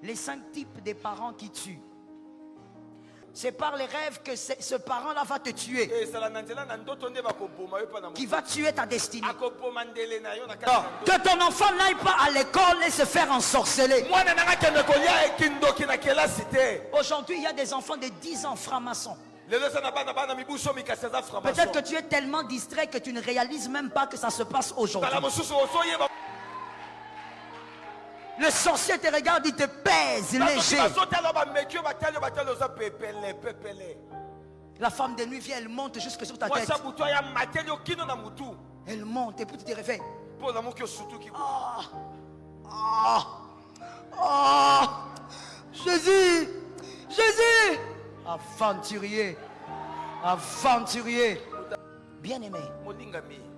Les 5 types des parents qui tuent. C'est par les rêves que ce parent-là va te tuer. Qui va tuer ta destinée. Que ton enfant n'aille pas à l'école et se faire ensorceler. Aujourd'hui, il y a des enfants de 10 ans francs-maçons. Peut-être que tu es tellement distrait que tu ne réalises même pas que ça se passe aujourd'hui. Le sorcier te regarde, il te pèse léger. La femme de nuit vient, elle monte jusque sur ta tête. Elle monte et puis tu te réveilles. Jésus, Jésus. Aventurier, aventurier. Bien-aimé,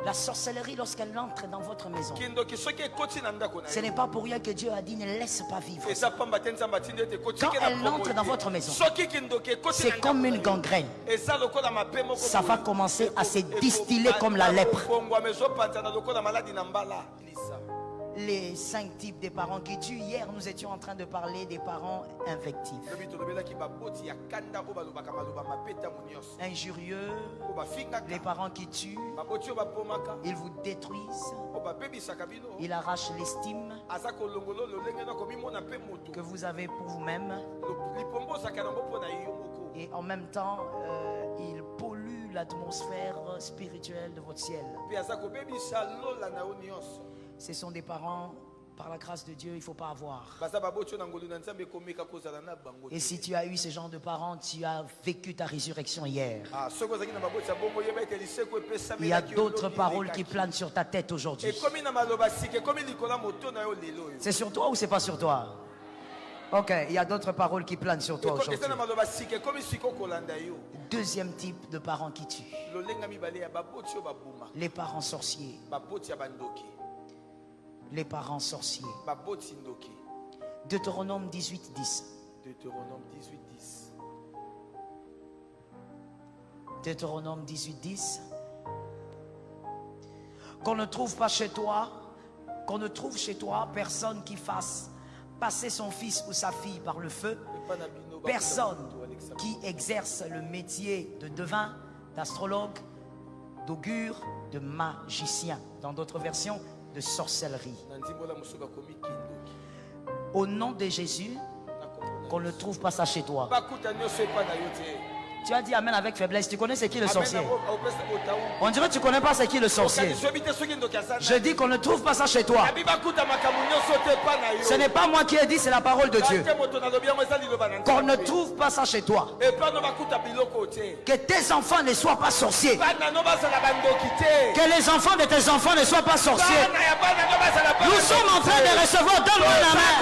la sorcellerie, lorsqu'elle entre dans votre maison, ce n'est pas pour rien que Dieu a dit ne laisse pas vivre. Quand elle entre dans votre maison, c'est comme une gangrène. Ça va commencer à se distiller comme la lèpre. Les 5 types de parents qui tuent. Hier, nous étions en train de parler des parents invectifs. Injurieux, les parents qui tuent, ils vous détruisent, ils arrachent l'estime que vous avez pour vous-même. Et en même temps, ils polluent l'atmosphère spirituelle de votre ciel. Ce sont des parents, par la grâce de Dieu, il ne faut pas avoir. Et si tu as eu ce genre de parents, tu as vécu ta résurrection hier. Il y a d'autres paroles qui planent sur ta tête aujourd'hui. C'est sur toi ou c'est pas sur toi? Ok, il y a d'autres paroles qui planent sur toi aujourd'hui. Deuxième type de parents qui tuent. Les parents sorciers. Les parents sorciers. Deutéronome 18, 10. Deutéronome 18, 10. Deutéronome 18, 10. Qu'on ne trouve pas chez toi, qu'on ne trouve chez toi personne qui fasse passer son fils ou sa fille par le feu. Personne qui exerce le métier de devin, d'astrologue, d'augure, de magicien. Dans d'autres versions, de sorcellerie. Au nom de Jésus, qu'on ne trouve pas ça chez toi. Tu as dit amen avec faiblesse. Tu connais c'est qui le sorcier? On dirait que tu ne connais pas c'est qui le sorcier. Je dis qu'on ne trouve pas ça chez toi. Ce n'est pas moi qui ai dit, c'est la parole de Dieu. Qu'on ne trouve pas ça chez toi. Que tes enfants ne soient pas sorciers. Que les enfants de tes enfants ne soient pas sorciers. Nous sommes en train de recevoir, donne-moi la main.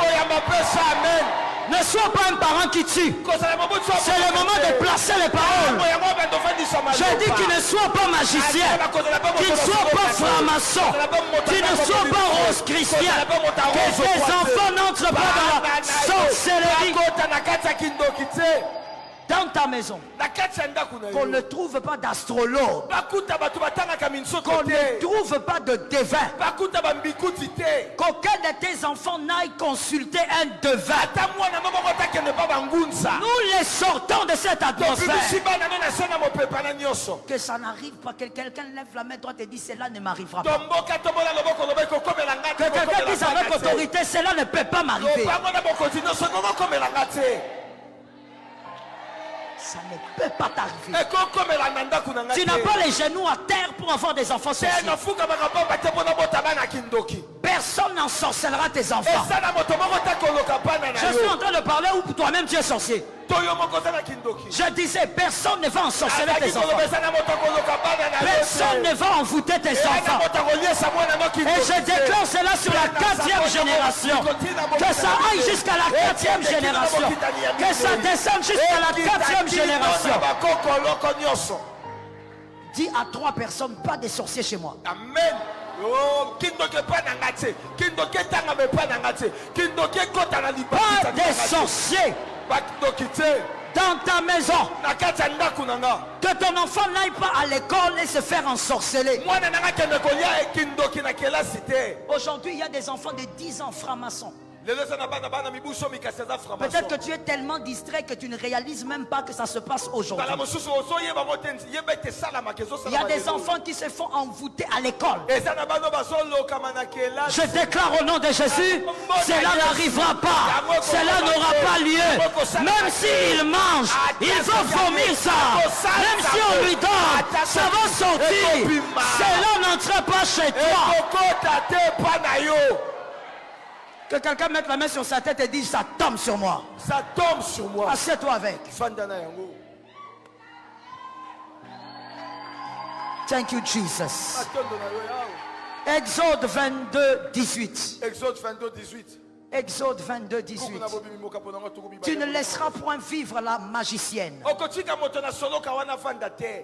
Ne sois pas un parent qui tue. C'est le moment de placer les paroles. Je dis qu'il ne soit pas magicien, qu'il ne soit pas franc-maçon, qu'il ne soit pas rose chrétien, que tes enfants n'entrent pas dans la sorcellerie. Dans ta maison, qu'on ne trouve pas d'astrologue, qu'on ne trouve pas de devin, qu'aucun de tes enfants n'aille consulter un devin. Nous les sortons de cette atmosphère. Que ça n'arrive pas, que quelqu'un lève la main, toi te dit cela ne m'arrivera pas. Que quelqu'un dise avec autorité cela ne peut pas m'arriver. Ça ne peut pas t'arriver. Tu n'as pas les genoux à terre pour avoir des enfants sorciers. Personne n'ensorcellera tes enfants. Je suis en train de parler où toi-même tu es sorcier. Je disais, personne ne va ensorceler tes enfants. Personne ne va envoûter tes enfants. Et je déclare cela sur la 4e génération. Que ça aille jusqu'à la 4e génération. Que ça descende jusqu'à la 4e génération. Dis à 3 personnes, pas des sorciers chez moi. Amen. Pas des sorciers dans ta maison. Que ton enfant n'aille pas à l'école et se faire ensorceler. Aujourd'hui, il y a des enfants de 10 ans francs-maçons. Peut-être que tu es tellement distrait que tu ne réalises même pas que ça se passe aujourd'hui. Il y a des enfants qui se font envoûter à l'école. Je déclare au nom de Jésus, cela n'arrivera pas. Cela n'aura pas lieu. Même s'il mange, il va vomir ça. Même si on lui donne, ça va sortir. Cela n'entre pas chez toi. Que quelqu'un mette la main sur sa tête et dise, ça tombe sur moi. Ça tombe sur moi. Assieds-toi avec. Thank you, Jesus. Exode 22, 18. Exode 22, 18. Exode 22, 18. Tu ne laisseras point vivre la magicienne.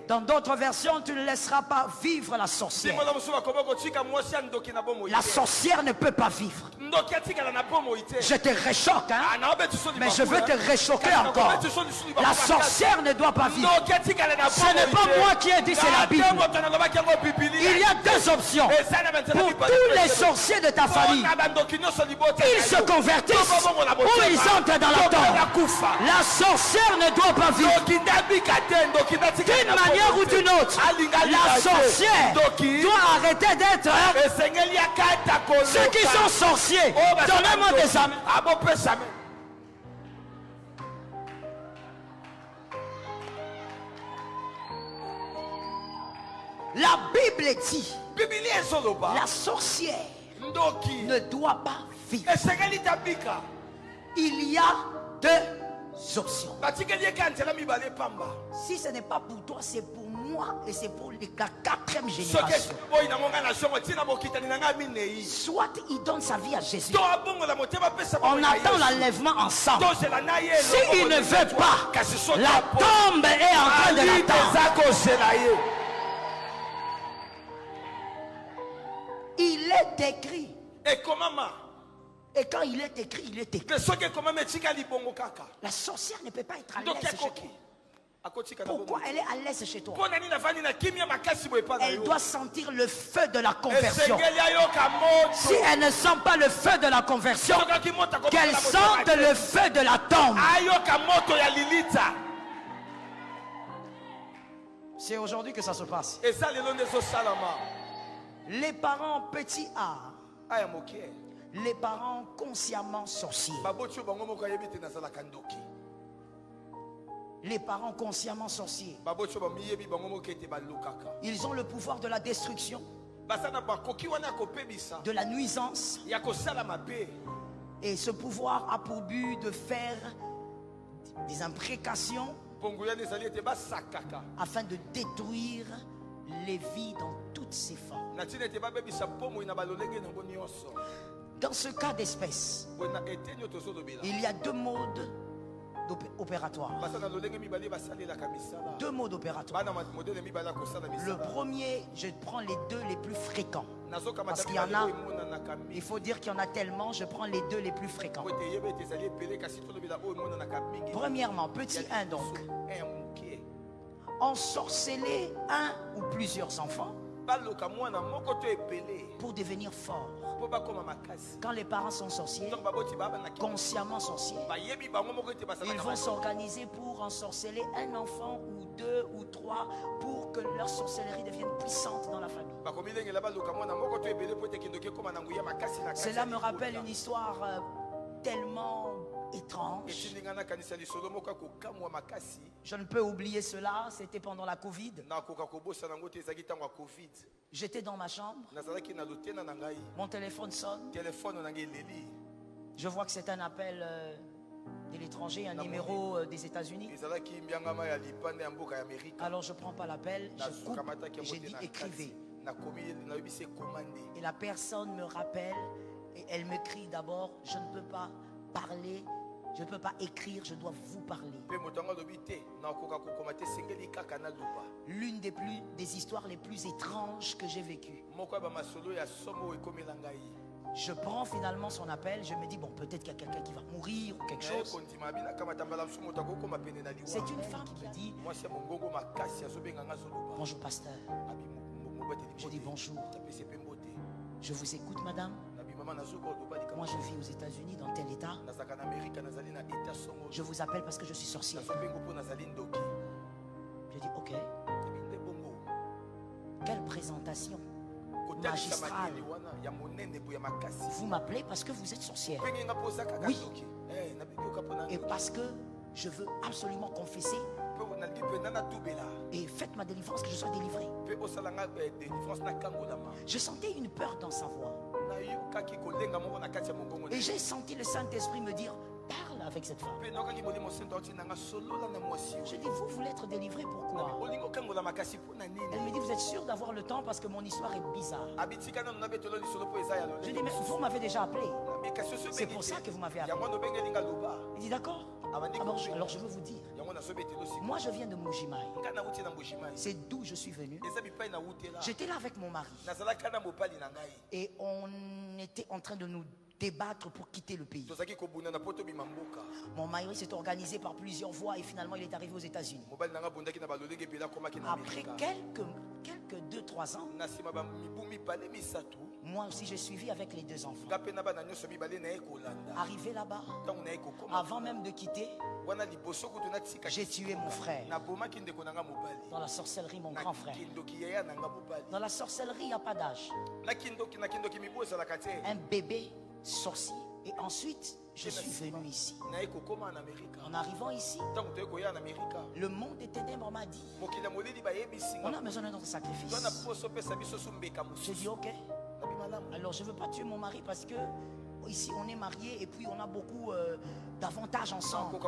Dans d'autres versions, tu ne laisseras pas vivre la sorcière. La sorcière ne peut pas vivre. Je te réchoque, hein? Mais je veux te réchoquer encore. La sorcière ne doit pas vivre. Ce n'est pas moi qui ai dit, c'est la Bible. Il y a deux options pour tous les sorciers de ta famille. Ils se convertissent ou ils entrent dans la tombe. La sorcière ne doit pas vivre. D'une manière ou d'une autre, la sorcière doit arrêter d'être. Ceux qui sont sorciers, donnez-moi des âmes. La Bible dit, la sorcière ne doit pas vivre. Il y a deux options. Si ce n'est pas pour toi, c'est pour moi et c'est pour la quatrième génération. Soit il donne sa vie à Jésus. On attend l'enlèvement ensemble. S'il ne veut pas, la tombe est en train de l'attendre. Il est écrit. Et quand il est écrit, il est écrit. La sorcière ne peut pas être à l'aise chez toi. Pourquoi elle est à l'aise chez toi? Elle doit sentir le feu de la conversion. Si elle ne sent pas le feu de la conversion, qu'elle sente le feu de la tombe. C'est aujourd'hui que ça se passe. Les parents petits A, les parents consciemment sorciers. Les parents consciemment sorciers. Ils ont le pouvoir de la destruction, de la nuisance. Et ce pouvoir a pour but de faire des imprécations afin de détruire les vies dans toutes ses formes. Dans ce cas d'espèce, il y a deux modes opératoires. Deux modes opératoires. Le premier, je prends les deux les plus fréquents. Parce qu'il y en a, il faut dire qu'il y en a tellement, je prends les deux les plus fréquents. Premièrement, petit 1 donc. Ensorceler un ou plusieurs enfants pour devenir forts. Quand les parents sont sorciers, consciemment sorciers, ils vont s'organiser pour ensorceler un enfant ou deux ou trois pour que leur sorcellerie devienne puissante dans la famille. Cela me rappelle une histoire tellement étrange. Je ne peux oublier cela. C'était pendant la Covid. J'étais dans ma chambre. Mon téléphone sonne. Je vois que c'est un appel de l'étranger, un numéro des États-Unis. Alors je ne prends pas l'appel, je coupe et j'ai dit écrivez. Et la personne me rappelle et elle me crie d'abord, je ne peux pas parler. Je ne peux pas écrire, je dois vous parler. L'une des histoires les plus étranges que j'ai vécues. Je prends finalement son appel, je me dis, bon, peut-être qu'il y a quelqu'un qui va mourir ou quelque chose. C'est une femme qui me dit, bonjour pasteur. Je dis bonjour. Je vous écoute, madame. Moi je vis aux États-Unis dans tel état. Je vous appelle parce que je suis sorcier. Je dis ok. Quelle présentation magistrale. Vous m'appelez parce que vous êtes sorcière. Oui. Et parce que je veux absolument confesser. Et faites ma délivrance, que je sois délivré. Je sentais une peur dans sa voix. Et j'ai senti le Saint-Esprit me dire, parle avec cette femme. Je dis, vous voulez être délivré, pourquoi? Elle me dit, vous êtes sûr d'avoir le temps parce que mon histoire est bizarre. Je dis, mais vous m'avez déjà appelé. C'est pour ça que vous m'avez appelé. Il dit, d'accord. Alors je veux vous dire, moi je viens de Mbuji-Mayi. C'est d'où je suis venu. J'étais là avec mon mari. Et on était en train de nous débattre pour quitter le pays. Mon mari s'est organisé par plusieurs voies et finalement il est arrivé aux États-Unis. Après quelques 2-3 ans, moi aussi j'ai suivi avec les 2 enfants. Arrivé là-bas, avant même de quitter, j'ai tué mon frère. Dans la sorcellerie, mon grand frère. Dans la sorcellerie, il n'y a pas d'âge. Un bébé sorcier. Et ensuite, je suis venu ici. En arrivant ici, le monde des ténèbres m'a dit, on a besoin d'un autre sacrifice. J'ai dit ok. Alors je ne veux pas tuer mon mari parce que ici on est mariés et puis on a beaucoup d'avantages ensemble.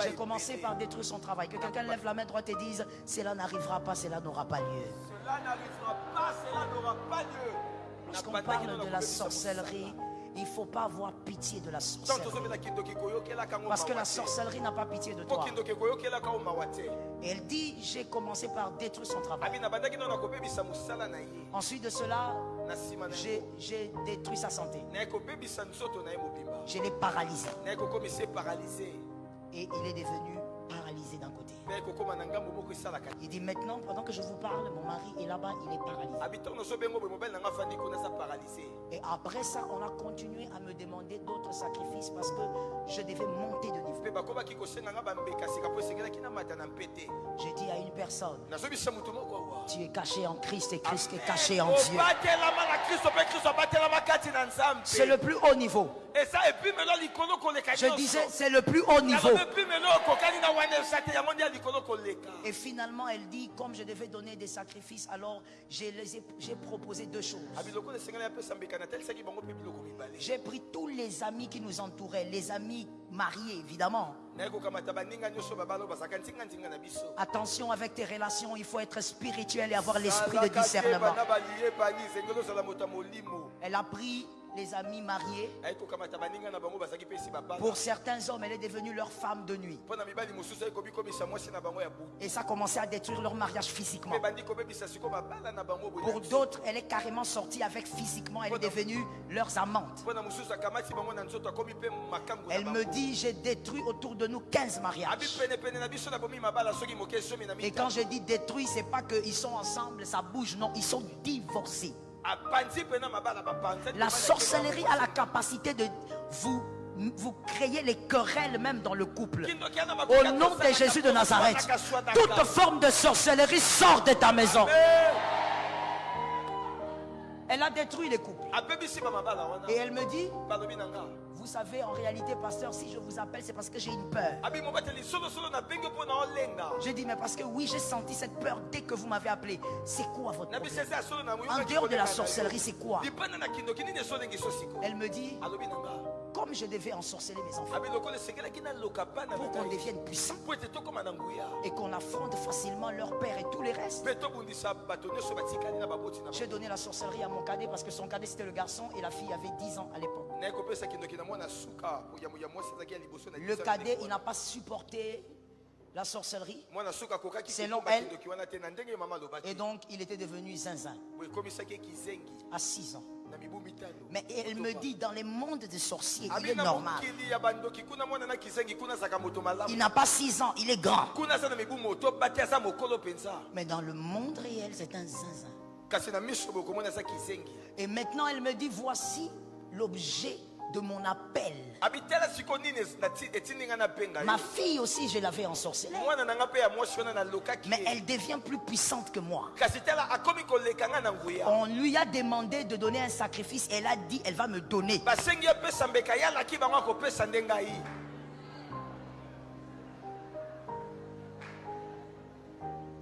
J'ai commencé par détruire son travail. Que quelqu'un lève la main droite et dise, cela n'arrivera pas, cela n'aura pas lieu. Cela n'arrivera pas, cela n'aura pas lieu. Lorsqu'on parle de la sorcellerie, il ne faut pas avoir pitié de la sorcellerie. Parce que la sorcellerie n'a pas pitié de toi. Et elle dit, j'ai commencé par détruire son travail. Ensuite de cela, j'ai détruit sa santé. Je l'ai paralysé. Et il est devenu paralysé d'un côté. Il dit maintenant, pendant que je vous parle, mon mari est là-bas, il est paralysé. Et après ça, on a continué à me demander d'autres sacrifices parce que je devais monter de niveau. J'ai dit à une personne, tu es caché en Christ et Christ est caché en Dieu. C'est le plus haut niveau. Je disais, c'est le plus haut niveau. Et finalement, elle dit, comme je devais donner des sacrifices, alors j'ai proposé 2 choses. J'ai pris tous les amis qui nous entouraient, les amis mariés évidemment. Attention avec tes relations, il faut être spirituel et avoir l'esprit de discernement. Elle a pris les amis mariés. Pour certains hommes, elle est devenue leur femme de nuit. Et ça a commencé à détruire leur mariage physiquement. Pour d'autres, elle est carrément sortie avec physiquement. Elle est devenue leurs amantes. Elle me dit, j'ai détruit autour de nous 15 mariages. Et quand je dis détruit, c'est pas qu'ils sont ensemble, ça bouge. Non, ils sont divorcés. La sorcellerie a la capacité de vous créer les querelles même dans le couple. Au nom de Jésus de Nazareth, toute forme de sorcellerie sort de ta maison. Elle a détruit les couples. Et elle me dit, vous savez, en réalité, pasteur, si je vous appelle, c'est parce que j'ai une peur. J'ai dit, mais parce que oui, j'ai senti cette peur dès que vous m'avez appelé. C'est quoi votre problème? En dehors de la sorcellerie, c'est quoi? Elle me dit, comme je devais ensorceler mes enfants pour qu'on devienne puissant et qu'on affronte facilement leur père et tous les restes. J'ai donné la sorcellerie à mon cadet parce que son cadet c'était le garçon et la fille avait 10 ans à l'époque. Le cadet, il n'a pas supporté la sorcellerie selon elle. Et donc il était devenu zinzin à 6 ans. Mais elle me dit, dans les mondes des sorciers, il est normal. Il n'a pas 6 ans, il est grand. Mais dans le monde réel, c'est un zinzin. Et maintenant elle me dit, voici l'objet de mon appel. Ma fille aussi, je l'avais ensorcelée. Mais elle devient plus puissante que moi. On lui a demandé de donner un sacrifice. Elle a dit, elle va me donner.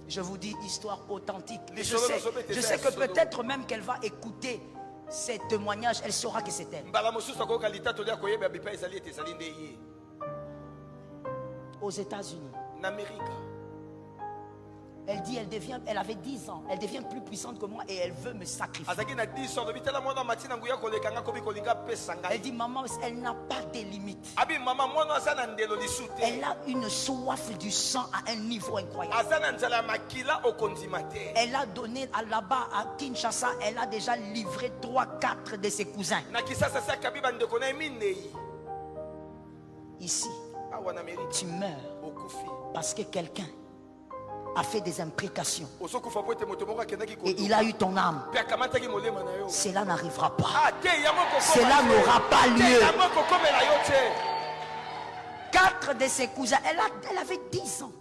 Je vous dis, histoire authentique. Je sais que peut-être même qu'elle va écouter ces témoignages, elle saura que c'est elle. Aux États-Unis, elle dit, elle avait 10 ans, elle devient plus puissante que moi et elle veut me sacrifier. Elle dit, maman, elle n'a pas de limites. Elle a une soif du sang à un niveau incroyable. Elle a donné là-bas à Kinshasa, elle a déjà livré 3-4 de ses cousins. Ici, tu meurs parce que quelqu'un a fait des imprécations et il a eu ton âme. Cela n'arrivera pas. Cela n'aura pas lieu. 4 de ses cousins, elle avait 10 ans.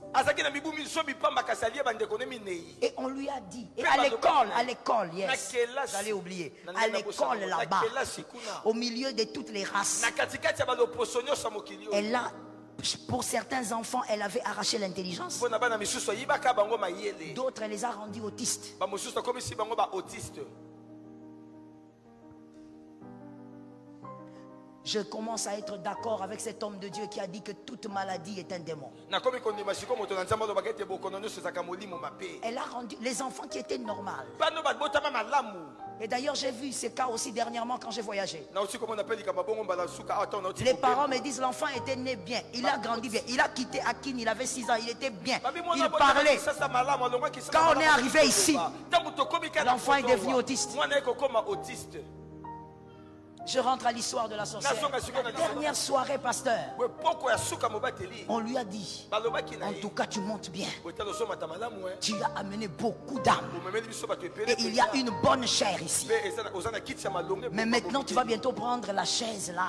Et on lui a dit, et à l'école, yes, j'allais oublier, à l'école là-bas, au milieu de toutes les races, elle a, pour certains enfants, elle avait arraché l'intelligence. D'autres, elle les a rendus autistes. Je commence à être d'accord avec cet homme de Dieu qui a dit que toute maladie est un démon. Elle a rendu les enfants qui étaient normaux. Et d'ailleurs, j'ai vu ces cas aussi dernièrement quand j'ai voyagé. Les parents me disent l'enfant était né bien, il a grandi bien, il a quitté Akin, il avait 6 ans, il était bien, il parlait. Quand on est arrivé ici, l'enfant est devenu autiste. Je rentre à l'histoire de la sorcière. La dernière soirée, pasteur, on lui a dit, en tout cas tu montes bien, tu as amené beaucoup d'âmes et il y a une bonne chair ici. Mais maintenant tu vas bientôt prendre la chaise là.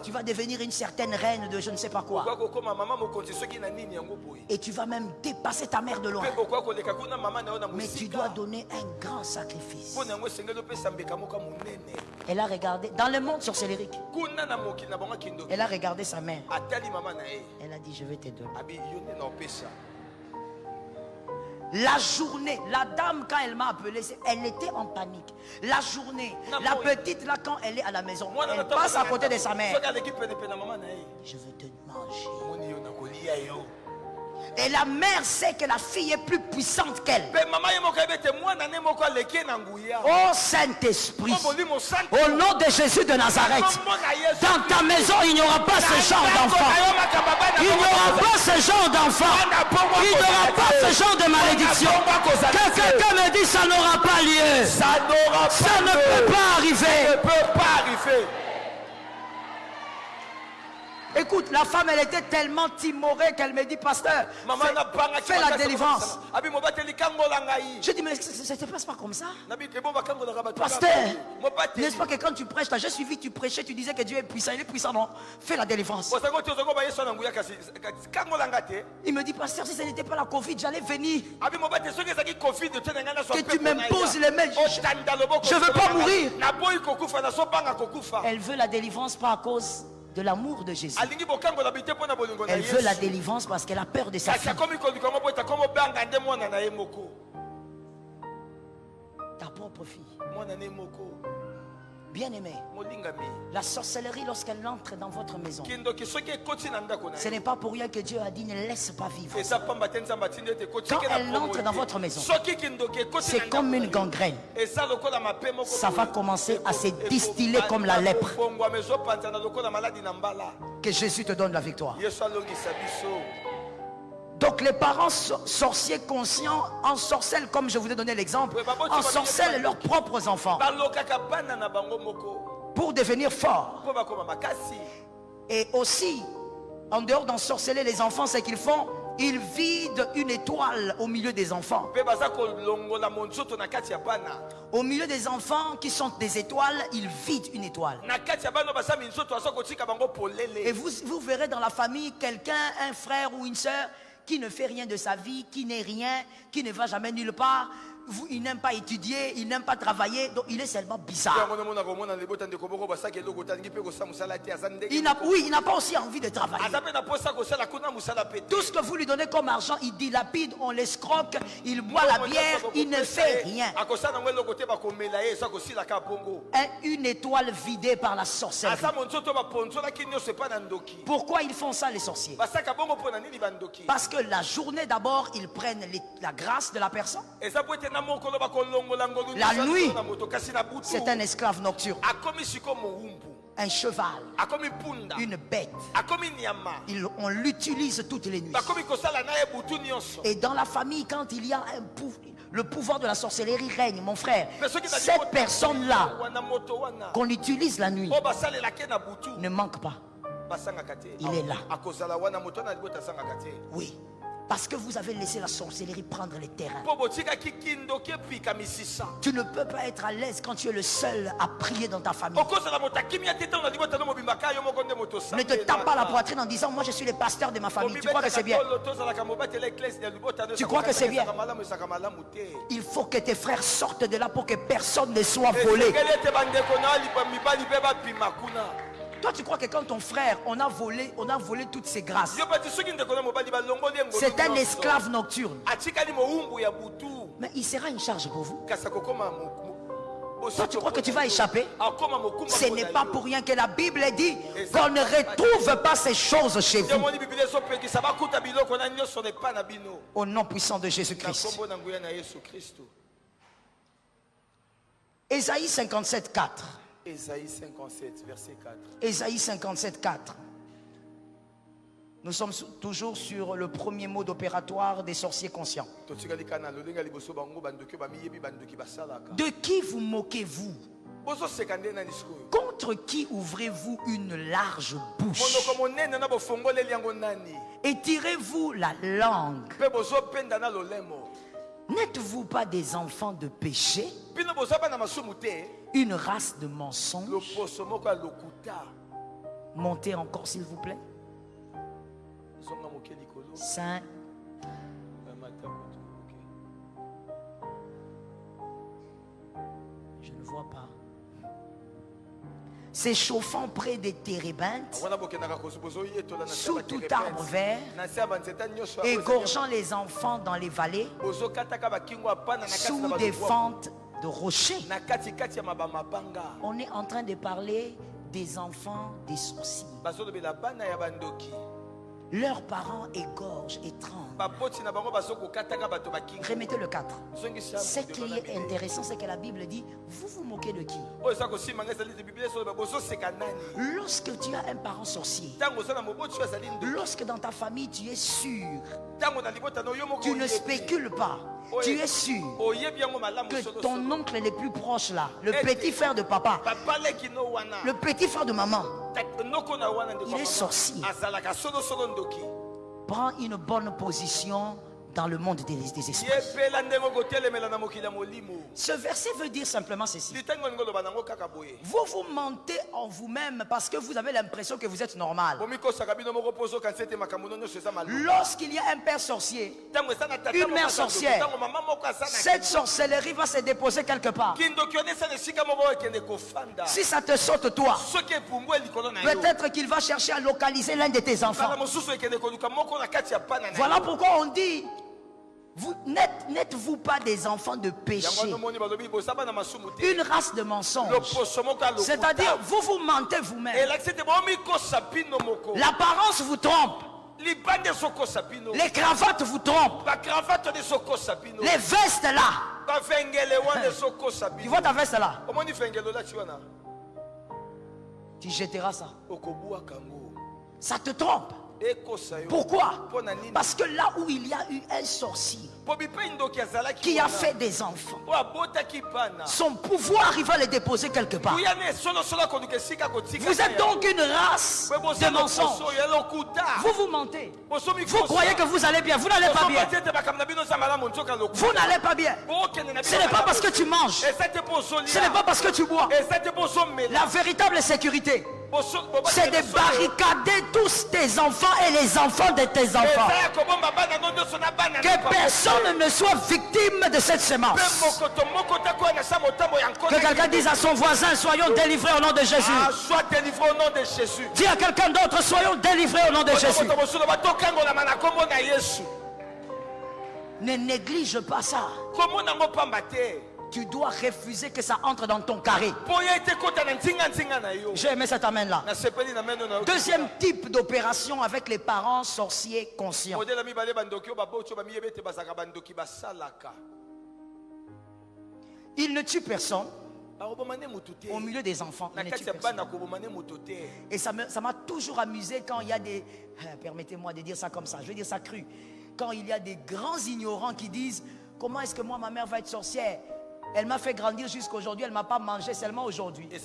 Tu vas devenir une certaine reine de je ne sais pas quoi. Et tu vas même dépasser ta mère de loin. Mais tu dois donner un grand sacrifice. Elle a regardé dans le monde sorcellérique. Elle a regardé sa mère. Elle a dit, je vais te donner. La journée, la dame quand elle m'a appelé, elle était en panique. La journée, la petite là quand elle est à la maison, elle passe à côté de sa mère. Je veux te manger. Et la mère sait que la fille est plus puissante qu'elle. Oh Saint-Esprit, au nom de Jésus de Nazareth, dans ta maison il n'y aura pas ce genre d'enfant. Il n'y aura pas ce genre d'enfant. Il n'y aura pas ce genre de malédiction. Que quelqu'un me dit ça n'aura pas lieu. Ça ne peut pas arriver. Écoute, la femme, elle était tellement timorée qu'elle me dit, pasteur, fais la délivrance. Je dis, mais ça ne se passe pas comme ça. Pasteur, n'est-ce pas que quand tu prêches, j'ai suivi, tu prêchais, tu disais que Dieu est puissant. Il est puissant, non? Fais la délivrance. Il me dit, pasteur, si ce n'était pas la Covid, j'allais venir. Que tu m'imposes les mains. Je ne veux pas mourir. Elle veut la délivrance pas à cause de l'amour de Jésus. Elle veut la délivrance parce qu'elle a peur de sa fille. Ta propre fille. Bien-aimé, la sorcellerie lorsqu'elle entre dans votre maison, ce n'est pas pour rien que Dieu a dit ne laisse pas vivre. Quand elle entre dans votre maison, c'est comme une gangrène. Ça va commencer à se distiller comme la lèpre. Que Jésus te donne la victoire. Donc les parents sorciers conscients ensorcellent, comme je vous ai donné l'exemple, ensorcellent leurs propres enfants pour devenir forts. Et aussi, en dehors d'ensorceller les enfants, c'est qu'ils font, Ils vident une étoile au milieu des enfants. Au milieu des enfants qui sont des étoiles, ils vident une étoile. Et vous verrez dans la famille quelqu'un, un frère ou une soeur qui ne fait rien de sa vie, qui n'est rien, qui ne va jamais nulle part. Il n'aime pas étudier, il n'aime pas travailler, donc il est seulement bizarre. Il n'a pas aussi envie de travailler. Tout ce que vous lui donnez comme argent, il dilapide, on l'escroque, il boit la bière, il ne fait rien. Une étoile vidée par la sorcellerie. Pourquoi ils font ça les sorciers? Parce que la journée d'abord, ils prennent la grâce de la personne. La nuit, c'est un esclave nocturne, un cheval, une bête. On l'utilise toutes les nuits. Et dans la famille, quand il y a le pouvoir de la sorcellerie règne, mon frère, cette personne-là qu'on utilise la nuit ne manque pas. Il est là. Oui. Parce que vous avez laissé la sorcellerie prendre les terrains. Tu ne peux pas être à l'aise quand tu es le seul à prier dans ta famille. Ne te tape pas la poitrine en disant moi je suis le pasteur de ma famille. Tu crois que c'est bien? Tu crois que c'est bien? Il faut que tes frères sortent de là pour que personne ne soit volé. Toi, tu crois que quand ton frère, on a volé toutes ses grâces. C'est un esclave nocturne. Mais il sera une charge pour vous. Toi, tu crois que tu vas échapper? Ce n'est pas pour rien que la Bible dit qu'on ne retrouve pas ces choses chez vous. Au nom puissant de Jésus-Christ. Ésaïe 57, 4. Ésaïe 57, verset 4. Ésaïe 57, 4. Nous sommes toujours sur le premier mode opératoire des sorciers conscients. De qui vous moquez-vous? Contre qui ouvrez-vous une large bouche? Étirez-vous la langue? N'êtes-vous pas des enfants de péché? Une race de mensonges? Montez encore s'il vous plaît. 5. Je ne vois pas. S'échauffant près des térébintes, sous tout arbre vert, égorgeant les enfants dans les vallées, sous des fentes de rochers. On est en train de parler des enfants des sorciers. Leurs parents égorgent et tremblent. Remettez le 4. Ce qui est intéressant, c'est que la Bible dit, vous vous moquez de qui? Lorsque tu as un parent sorcier, lorsque dans ta famille tu es sûr, tu ne spécules pas, tu es sûr que ton oncle le plus proche là, le petit frère de papa, le petit frère de maman, il est sorcier. Prends une bonne position dans le monde des esprits. Ce verset veut dire simplement ceci. Vous vous mentez en vous-même parce que vous avez l'impression que vous êtes normal. Lorsqu'il y a un père sorcier, une mère sorcière, cette sorcellerie va se déposer quelque part. Si ça te saute toi, peut-être qu'il va chercher à localiser l'un de tes enfants. Voilà pourquoi on dit, n'êtes-vous pas des enfants de péché? Une race de mensonges. C'est-à-dire, vous vous mentez vous-même. L'apparence vous trompe. Les cravates vous trompent. Les vestes là. Tu vois ta veste là? Tu jetteras ça. Ça te trompe. Pourquoi? Parce que là où il y a eu un sorcier qui a fait des enfants, son pouvoir, il va les déposer quelque part. Vous êtes donc une race de mensonges. Vous vous mentez. Vous croyez que vous allez bien. Vous n'allez pas bien. Vous n'allez pas bien. Ce n'est pas parce que tu manges. Ce n'est pas parce que tu bois. La véritable sécurité, c'est de barricader tous tes enfants et les enfants de tes enfants. Que personne ne soit victime de cette semence. Que quelqu'un dise à son voisin, soyons délivrés au nom de Jésus. Sois délivré au nom de Jésus. Dis à quelqu'un d'autre, soyons délivrés au nom de Jésus. Ne néglige pas ça. Tu dois refuser que ça entre dans ton carré. J'ai aimé cet amen là. Deuxième type d'opération avec les parents sorciers conscients. Ils ne tuent personne. Au milieu des enfants, ils ne tuent personne. Et ça m'a toujours amusé quand il y a des... Permettez-moi de dire ça comme ça, je vais dire ça cru. Quand il y a des grands ignorants qui disent, comment est-ce que moi ma mère va être sorcière? Elle m'a fait grandir jusqu'à aujourd'hui, elle ne m'a pas mangé seulement aujourd'hui. Mais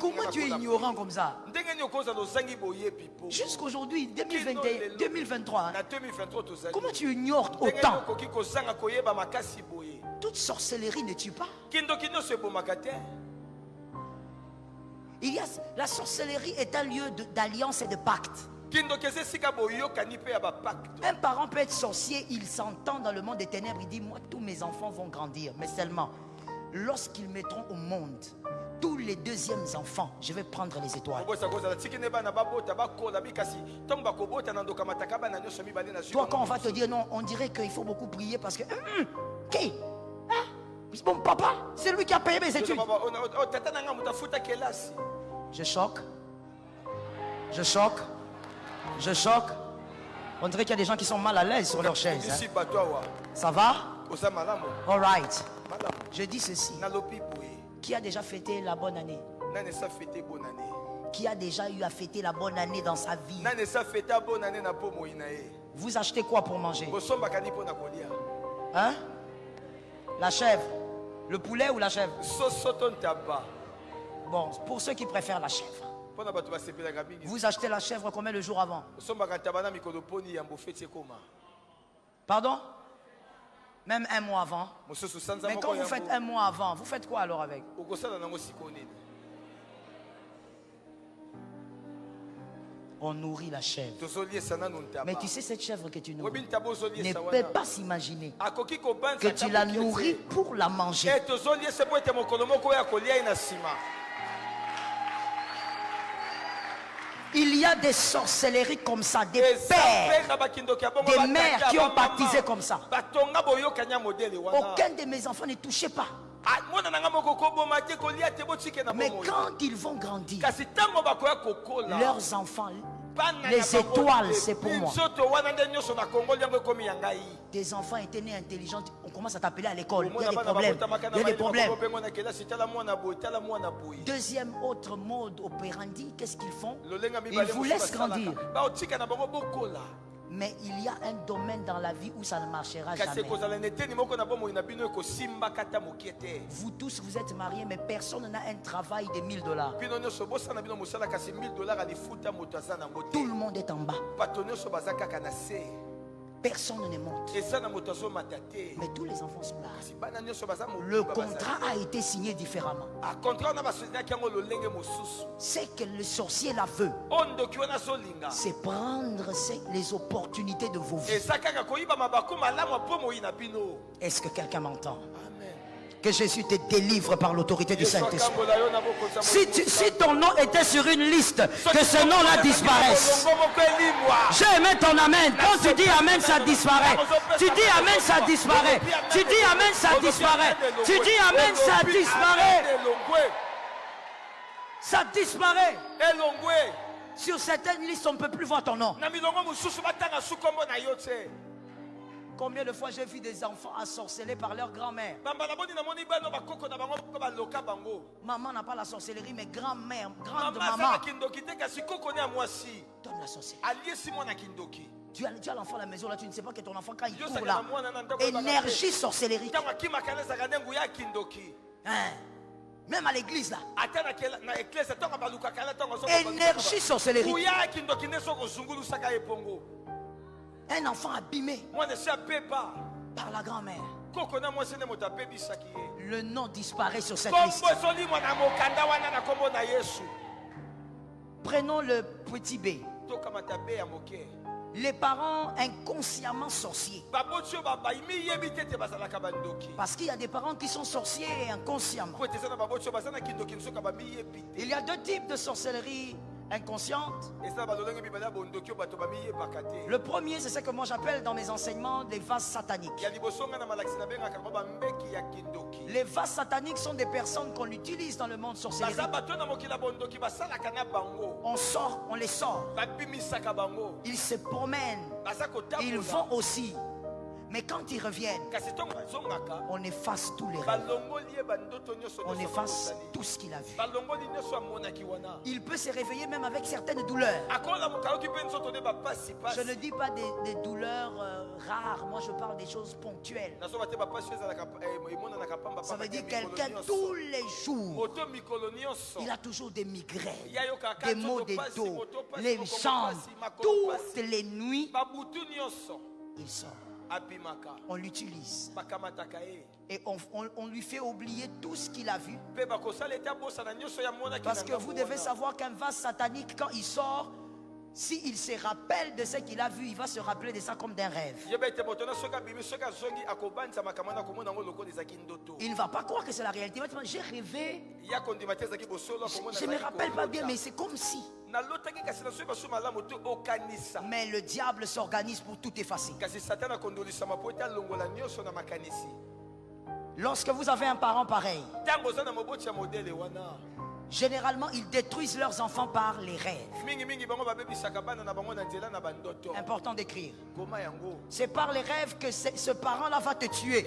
comment tu es ignorant comme ça? Jusqu'aujourd'hui, 2021, 2023. Comment tu ignores autant? Toute sorcellerie ne tue pas. La sorcellerie est un lieu d'alliance et de pacte. Un parent peut être sorcier, il s'entend dans le monde des ténèbres, il dit, moi tous mes enfants vont grandir, mais seulement lorsqu'ils mettront au monde tous les deuxièmes enfants, je vais prendre les étoiles. Toi quand on va te dire non, on dirait qu'il faut beaucoup prier parce que qui? Mon papa, c'est lui qui a payé mes études. Je choque. Je choque. Je choque. On dirait qu'il y a des gens qui sont mal à l'aise sur leur chaise. Hein. Ça va? All right. Je dis ceci. Qui a déjà fêté la bonne année? Qui a déjà eu à fêter la bonne année dans sa vie? Vous achetez quoi pour manger? Hein? La chèvre? Le poulet ou la chèvre? Bon, pour ceux qui préfèrent la chèvre. Vous achetez la chèvre combien de jours avant? Pardon? Même un mois avant. Mais quand vous faites un mois avant, vous faites quoi alors avec? On nourrit la chèvre. Mais tu sais, cette chèvre que tu nourris ne peut pas s'imaginer que tu la nourris pour la manger. Il y a des sorcelleries comme ça, des pères, des mères qui ont baptisé comme ça. Aucun de mes enfants ne touchait pas. Mais quand ils vont grandir, leurs enfants, les étoiles, c'est pour moi. Des enfants étaient nés intelligents, on commence à t'appeler à l'école. Il y a des problèmes. Il y a des problèmes. Deuxième autre mode opérandi, qu'est-ce qu'ils font? Ils vous laissent grandir. Mais il y a un domaine dans la vie où ça ne marchera jamais. Vous tous, vous êtes mariés, mais personne n'a un travail de $1000. Tout le monde est en bas. Personne ne monte. Mais tous les enfants sont là. Le contrat a été signé différemment. C'est que le sorcier la veut. C'est prendre les opportunités de vos vies. Est-ce que quelqu'un m'entend? Que Jésus te délivre par l'autorité du Saint-Esprit. Si ton nom était sur une liste, que ce nom-là disparaisse. J'ai aimé ton amen. Quand tu dis amen, ça disparaît. Tu dis amen, ça disparaît. Tu dis amen, ça disparaît. Tu dis amen, ça disparaît. Ça disparaît. Sur certaines listes, on ne peut plus voir ton nom. Combien de fois j'ai vu des enfants assorcelés par leur grand-mère? Maman n'a pas la sorcellerie, mais grand-mère, grande-maman donne la sorcellerie. Tu as l'enfant à la maison là, tu ne sais pas que ton enfant quand il court là, énergie sorcellerie. Hein? Même à l'église là, énergie sorcellerie. Un enfant abîmé par la grand-mère. Le nom disparaît sur cette liste. Prenons le petit B. Les parents inconsciemment sorciers. Parce qu'il y a des parents qui sont sorciers inconsciemment. Il y a deux types de sorcellerie inconsciente. Le premier, c'est ce que moi j'appelle dans mes enseignements des vases sataniques. Les vases sataniques sont des personnes qu'on utilise dans le monde sorcellerie. On sort, on les sort. Ils se promènent. Ils vont aussi. Mais quand ils reviennent, on efface tous les rêves. On efface tout ce qu'il a vu. Il peut se réveiller même avec certaines douleurs. Je ne dis pas des douleurs rares. Moi, je parle des choses ponctuelles. Ça veut dire quelqu'un tous les jours, il a toujours des migraines, des maux de dos, les jambes, toutes les nuits, il sort. On l'utilise et on lui fait oublier tout ce qu'il a vu. Parce que vous devez savoir qu'un vase satanique, quand il sort, s'il se rappelle de ce qu'il a vu, il va se rappeler de ça comme d'un rêve. Il ne va pas croire que c'est la réalité. J'ai rêvé, je ne me rappelle pas bien, mais c'est comme si. Mais le diable s'organise pour tout effacer. Lorsque vous avez un parent pareil, généralement, ils détruisent leurs enfants par les rêves. Important d'écrire. C'est par les rêves que ce parent-là va te tuer.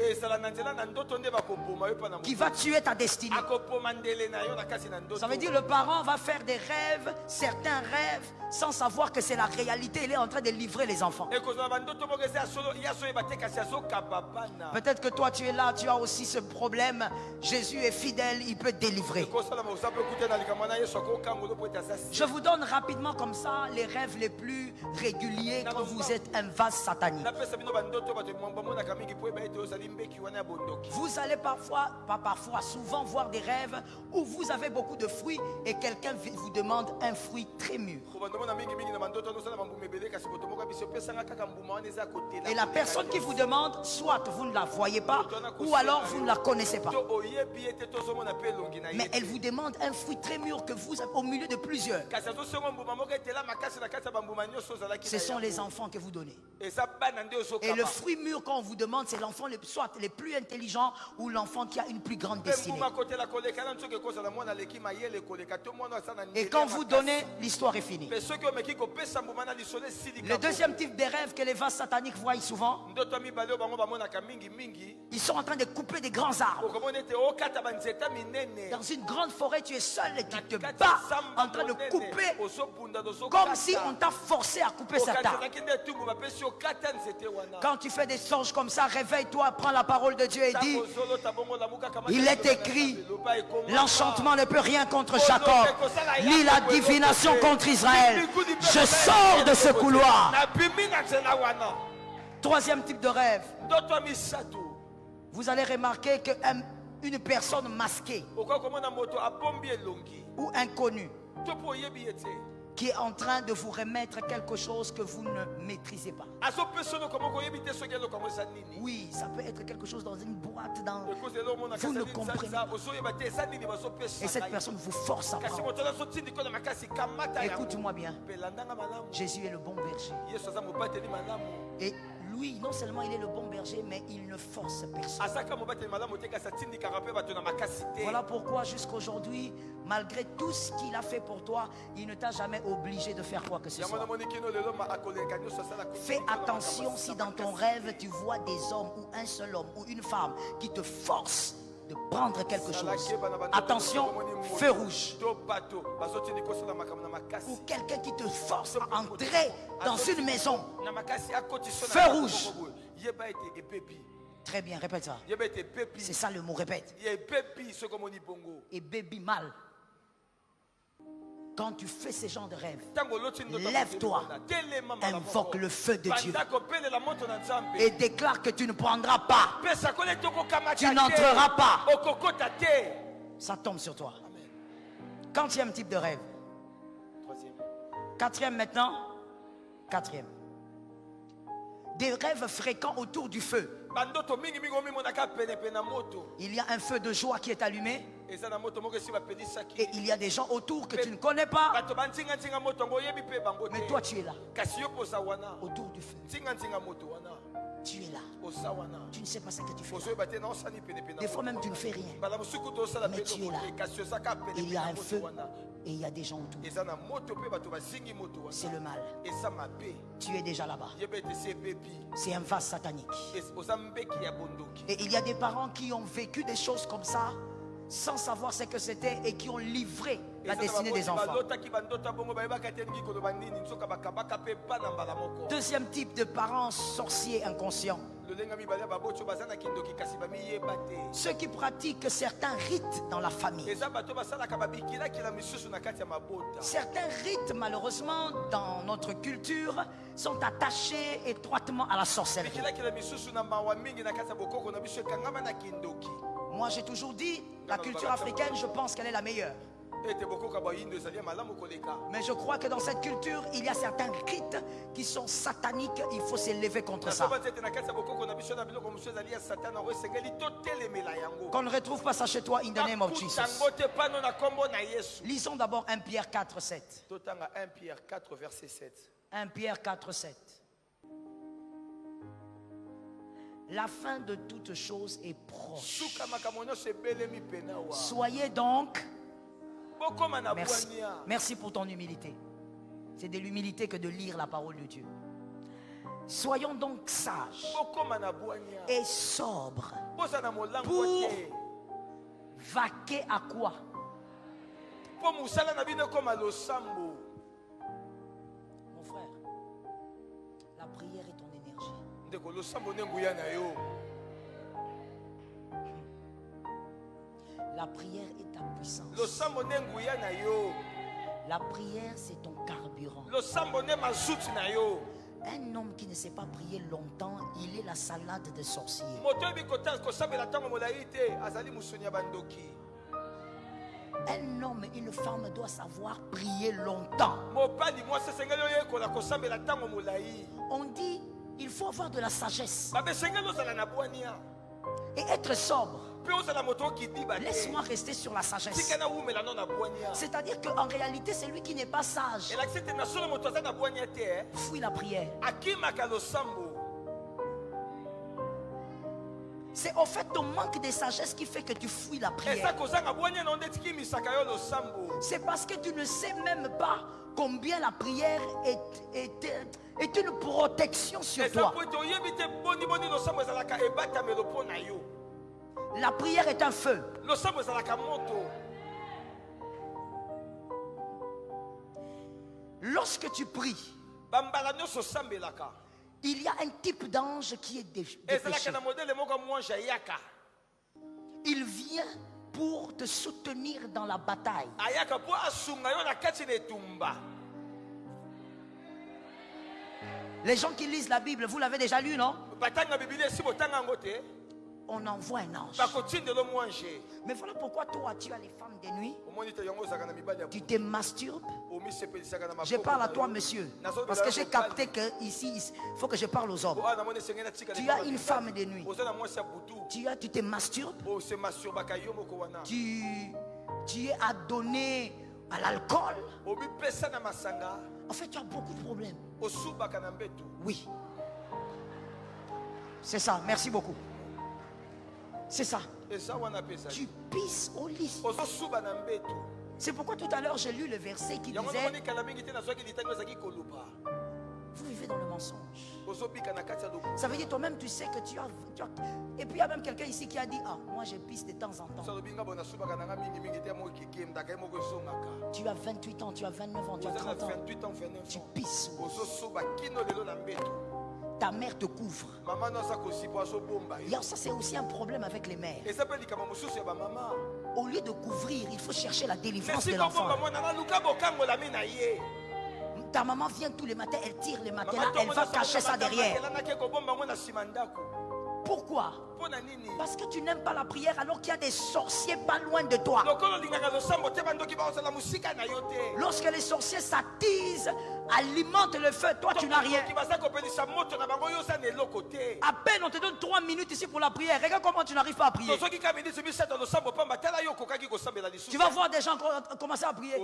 Qui va tuer ta destinée. Ça veut dire le parent va faire des rêves, certains rêves, sans savoir que c'est la réalité. Il est en train de livrer les enfants. Peut-être que toi tu es là, tu as aussi ce problème. Jésus est fidèle, il peut délivrer. Je vous donne rapidement comme ça les rêves les plus réguliers quand vous êtes un vase satanique. Vous allez parfois, pas parfois, souvent voir des rêves où vous avez beaucoup de fruits et quelqu'un vous demande un fruit très mûr. Et la personne qui vous demande, soit vous ne la voyez pas, ou alors vous ne la connaissez pas. Mais elle vous demande un fruit très mûr que vous avez au milieu de plusieurs. Ce sont les enfants que vous donnez. Et le fruit mûr qu'on vous demande, c'est l'enfant soit les plus intelligents ou l'enfant qui a une plus grande destinée. Et quand vous donnez, l'histoire est finie. Le deuxième type de rêve que les vases sataniques voient souvent, ils sont en train de couper des grands arbres. Dans une grande forêt, tu es seul et tu te bats en train de couper, comme si on t'a forcé à couper cet arbre. Quand tu fais des songes comme ça, réveille-toi, prends la parole de Dieu et dis: il est écrit, l'enchantement ne peut rien contre Jacob, ni la divination contre Israël. Je sors de ce couloir. Troisième type de rêve. Vous allez remarquer qu'une personne masquée ou inconnue qui est en train de vous remettre quelque chose que vous ne maîtrisez pas. Oui, ça peut être quelque chose dans une boîte, vous ne comprenez pas. Et cette personne vous force à prendre. Écoute-moi bien. Jésus est le bon berger. Et lui, non seulement il est le bon berger, mais il ne force personne. Voilà pourquoi jusqu'aujourd'hui, malgré tout ce qu'il a fait pour toi, il ne t'a jamais obligé de faire quoi que ce soit. Fais attention si dans ton rêve tu vois des hommes ou un seul homme ou une femme qui te force de prendre quelque chose. Attention, feu rouge. Ou quelqu'un qui te force à entrer dans une maison. Feu rouge. Très bien, répète ça. C'est ça le mot, répète. Et baby mal. Quand tu fais ce genre de rêve, lève-toi, invoque le feu de Dieu et déclare que tu ne prendras pas, tu n'entreras pas. Ça tombe sur toi. Quatrième type de rêve. Quatrième maintenant. Quatrième. Des rêves fréquents autour du feu. Il y a un feu de joie qui est allumé. Et il y a des gens autour que tu ne connais pas. Mais toi tu es là. Autour du feu. Tu es là. Tu ne sais pas ce que tu fais là. Des fois même tu ne fais rien. Mais tu es là. Il y a un feu et il y a des gens autour. C'est le mal. Tu es déjà là-bas. C'est un vase satanique. Et il y a des parents qui ont vécu des choses comme ça sans savoir ce que c'était et qui ont livré la destinée des enfants. Deuxième type de parents sorciers inconscients. Ceux qui pratiquent certains rites dans la famille. Certains rites, malheureusement, dans notre culture, sont attachés étroitement à la sorcellerie. Moi, j'ai toujours dit, la culture africaine, je pense qu'elle est la meilleure. Mais je crois que dans cette culture, il y a certains rites qui sont sataniques. Il faut s'élever contre ça. Qu'on ne retrouve pas ça chez toi, in the name of Jesus. Lisons d'abord 1 Pierre 4, 7. 1 Pierre 4, verset 7. 1 Pierre 4, 7. La fin de toute chose est proche. Soyez donc... Merci. Merci pour ton humilité. C'est de l'humilité que de lire la parole de Dieu. Soyons donc sages et sobres pour vaquer à quoi? Mon frère, la prière est ton énergie. La prière est ta puissance. La prière, c'est ton carburant. Un homme qui ne sait pas prier longtemps, il est la salade de sorciers. Un homme, une femme doit savoir prier longtemps. On dit, il faut avoir de la sagesse et être sobre. Laisse-moi rester sur la sagesse. C'est-à-dire qu'en réalité, celui qui n'est pas sage fuit la prière. C'est au fait ton manque de sagesse qui fait que tu fuis la prière. C'est parce que tu ne sais même pas combien la prière est une protection sur toi. La prière est un feu. Lorsque tu pries, il y a un type d'ange qui est dépêché. Il vient pour te soutenir dans la bataille. Les gens qui lisent la Bible, vous l'avez déjà lu, non? On envoie un ange. Mais voilà pourquoi toi tu as les femmes de nuit. Tu te masturbes. Je parle à toi, monsieur, parce que j'ai capté que ici il faut que je parle aux hommes. Tu as une femme de nuit. Tu te masturbes. Tu es adonné à l'alcool. En fait, tu as beaucoup de problèmes. Oui. C'est ça, merci beaucoup. C'est ça. Tu pisses au lit. C'est pourquoi tout à l'heure j'ai lu le verset qui disait Vous vivez dans le mensonge. Ça veut dire toi-même tu sais que tu as... Et puis il y a même quelqu'un ici qui a dit, ah, moi je pisse de temps en temps. Tu as 28 ans, tu as 29 ans, tu as 30 ans. Tu pisses. Ta mère te couvre. Ça c'est aussi un problème avec les mères. Au lieu de couvrir, il faut chercher la délivrance de l'enfant. Ta maman vient tous les matins, elle tire les matins, elle va cacher ça derrière. Pourquoi? Parce que tu n'aimes pas la prière alors qu'il y a des sorciers pas loin de toi. Lorsque les sorciers s'attisent, alimentent le feu, toi tu n'as rien. À peine on te donne 3 minutes ici pour la prière. Regarde comment tu n'arrives pas à prier. Tu vas voir des gens commencer à prier.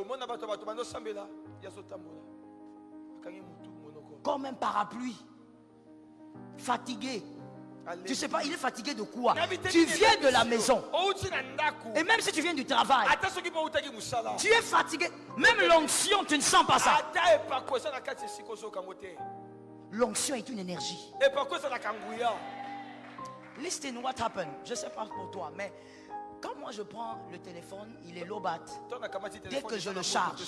Comme un parapluie. Fatigué. Tu sais pas, il est fatigué de quoi? Tu viens de la maison. Et même si tu viens du travail, tu es fatigué. Même l'onction, tu ne sens pas ça. L'onction est une énergie. Listen what happened. Je ne sais pas pour toi, mais quand moi je prends le téléphone, il est low bat. Dès que je le charge.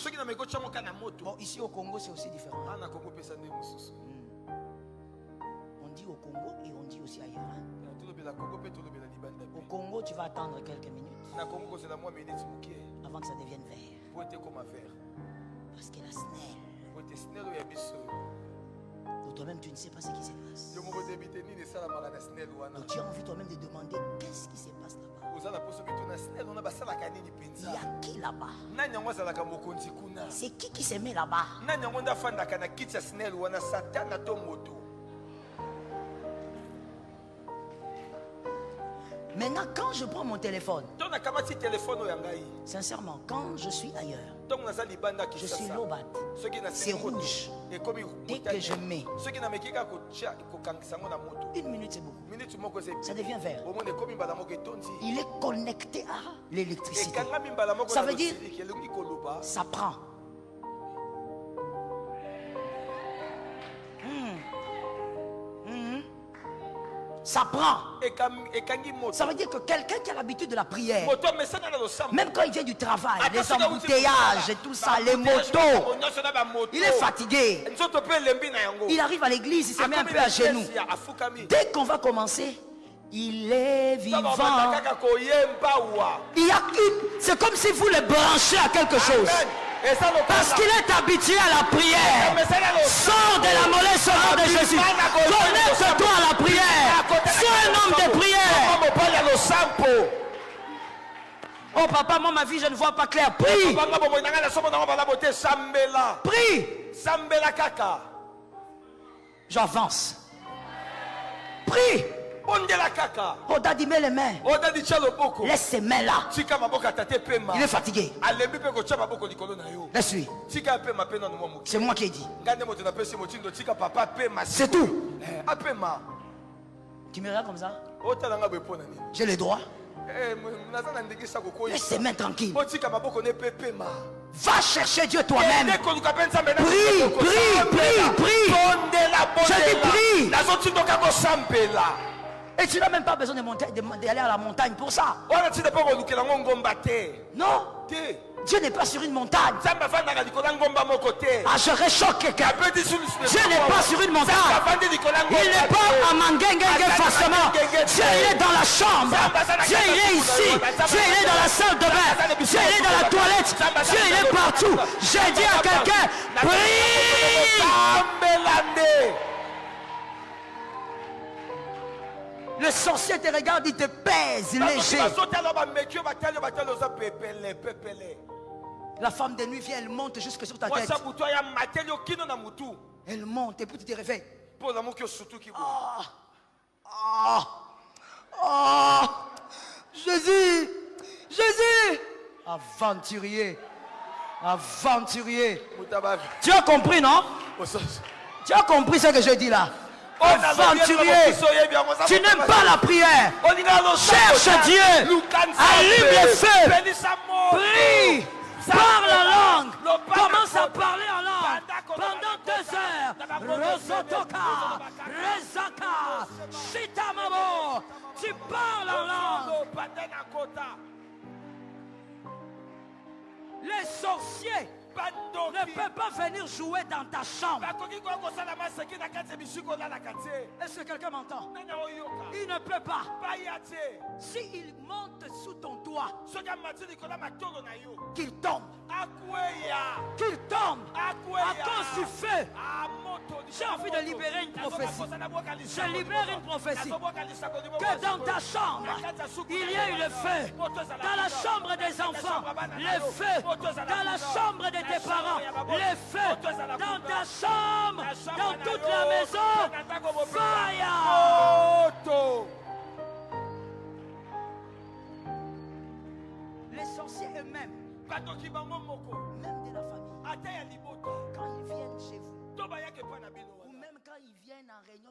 Bon, ici au Congo, c'est aussi différent. On dit au Congo et on dit aussi ailleurs. Au Congo, tu vas attendre quelques minutes avant que ça devienne vert. Parce que la snelle. Donc toi-même, tu ne sais pas ce qui se passe. Donc tu as envie toi-même de demander qu'est-ce qui se passe là-bas. Il y a qui là-bas? C'est qui se met là-bas? Maintenant, quand je prends mon téléphone, sincèrement, quand je suis ailleurs, je suis low bat, c'est rouge. Dès que je mets 1 minute, c'est beaucoup. Ça devient vert. Il est connecté à l'électricité. Ça veut dire, ça prend. Ça prend. Ça veut dire que quelqu'un qui a l'habitude de la prière, même quand il vient du travail, les embouteillages et tout ça, les motos, il est fatigué. Il arrive à l'église, il se met un peu à genoux. Dès qu'on va commencer, il est vivant. C'est comme si vous le branchez à quelque chose. Parce qu'il est habitué à la prière. Sors de la mollesse au nom de Jésus. Connecte-toi à la prière. Sois un homme de prière. Oh papa, moi ma vie je ne vois pas clair. Prie. Prie. J'avance. Prie. Oh daddy, mets les mains. Laisse ses mains là. Il est fatigué. Laisse-lui. C'est moi qui ai dit. C'est tout. Tu me regardes comme ça? J'ai le droit. Laisse ses mains tranquilles. Va chercher Dieu toi-même. Prie, prie, prie, prie. Je dis prie. Et tu n'as même pas besoin d'aller à la montagne pour ça. Non. Dieu n'est pas sur une montagne. Ah, je réchoque quelqu'un. Dieu n'est pas sur une montagne. Il n'est pas à Mangengengue forcément. Dieu il est dans la chambre. Dieu il est ici. Dieu il est dans la salle de bain. Dieu il est dans la toilette. Dieu il est partout. J'ai dit à quelqu'un, prie. Le sorcier te regarde, il te pèse léger. La femme de nuit vient, elle monte jusque sur ta tête. Elle monte et puis tu te réveilles. Jésus, Jésus. Aventurier, aventurier. Tu as compris, non? Tu as compris ce que je dis là? Aventurier, tu n'aimes pas la prière. Cherche Dieu. Allume les feux. Prie. Parle en langue. Commence à parler en langue. Pendant 2 heures. Rosotoka, Rezaka, Shitamamo. Tu parles en langue. Les sorciers ne peuvent pas venir jouer dans ta chambre. Est-ce que quelqu'un m'entend? Il ne peut pas. S'il monte sous ton toit, qu'il tombe. Qu'il tombe à cause du feu. J'ai envie de libérer une prophétie. Je libère une prophétie. Que dans ta chambre, il y ait le feu. Dans la chambre des enfants, le feu. Dans la chambre de tes parents, le feu. Dans ta chambre, dans toute la maison, fire. Les sorciers eux-mêmes, même de la famille, quand ils viennent chez vous, ou même quand ils viennent en réunion